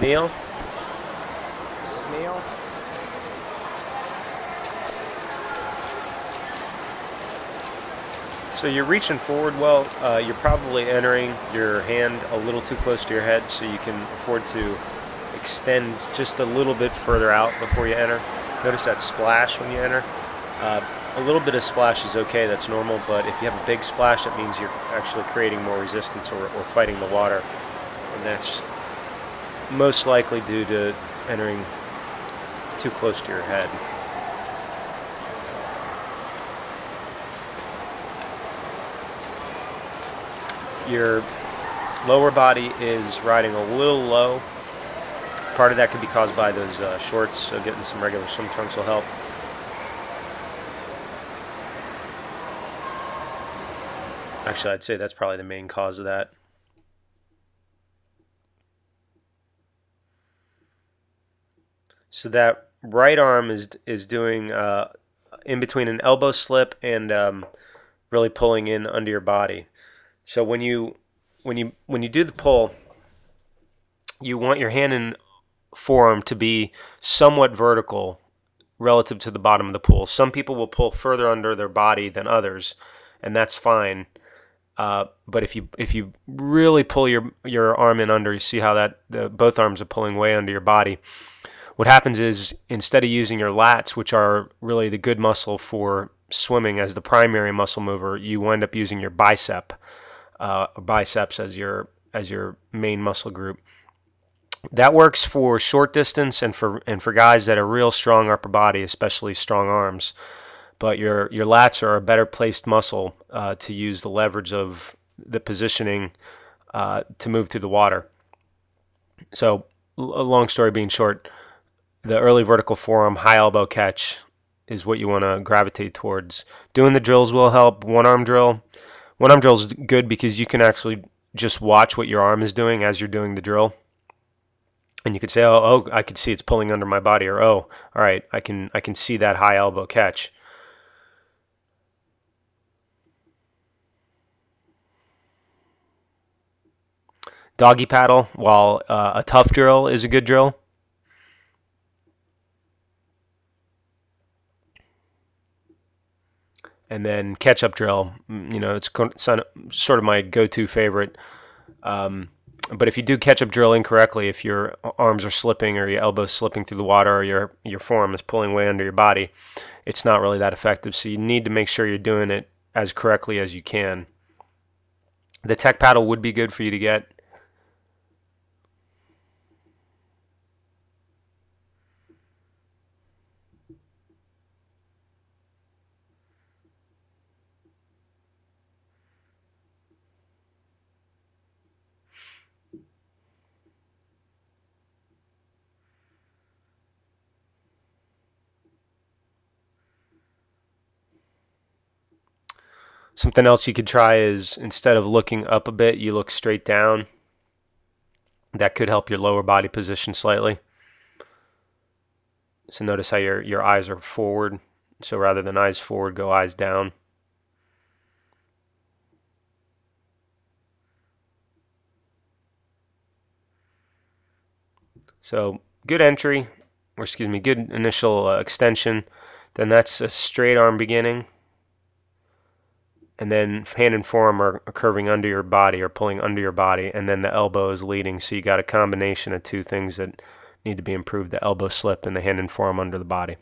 Neil. This is Neil. So you're reaching forward well. You're probably entering your hand a little too close to your head, so you can afford to extend just a little bit further out before you enter. Notice that splash when you enter. A little bit of splash is okay, that's normal, but if you have a big splash, that means you're actually creating more resistance or fighting the water, and that's most likely due to entering too close to your head. Your lower body is riding a little low. Part of that could be caused by those shorts, so getting some regular swim trunks will help. Actually, I'd say that's probably the main cause of that. So that right arm is doing in between an elbow slip and really pulling in under your body. So when you do the pull, you want your hand and forearm to be somewhat vertical relative to the bottom of the pool. Some people will pull further under their body than others, and that's fine. But if you really pull your arm in under, you see how both arms are pulling way under your body. What happens is, instead of using your lats, which are really the good muscle for swimming as the primary muscle mover, you wind up using your biceps as your main muscle group. That works for short distance and for guys that are real strong upper body, especially strong arms. But your lats are a better placed muscle to use the leverage of the positioning to move through the water. So, a long story being short, the early vertical forearm high elbow catch is what you want to gravitate towards. Doing the drills will help. One arm drill is good because you can actually just watch what your arm is doing as you're doing the drill. And you could say, oh, I could see it's pulling under my body, or oh, all right, I can see that high elbow catch. Doggy paddle, while a tough drill is a good drill. And then catch-up drill, it's sort of my go-to favorite. But if you do catch-up drill incorrectly, if your arms are slipping or your elbows slipping through the water or your forearm is pulling way under your body, it's not really that effective. So you need to make sure you're doing it as correctly as you can. The tech paddle would be good for you to get. Something else you could try is, instead of looking up a bit, you look straight down. That could help your lower body position slightly. So notice how your eyes are forward. So rather than eyes forward, go eyes down. So good entry, or excuse me, good initial extension. Then that's a straight arm beginning. And then hand and forearm are curving under your body or pulling under your body, and then the elbow is leading. So you got a combination of two things that need to be improved: the elbow slip and the hand and forearm under the body.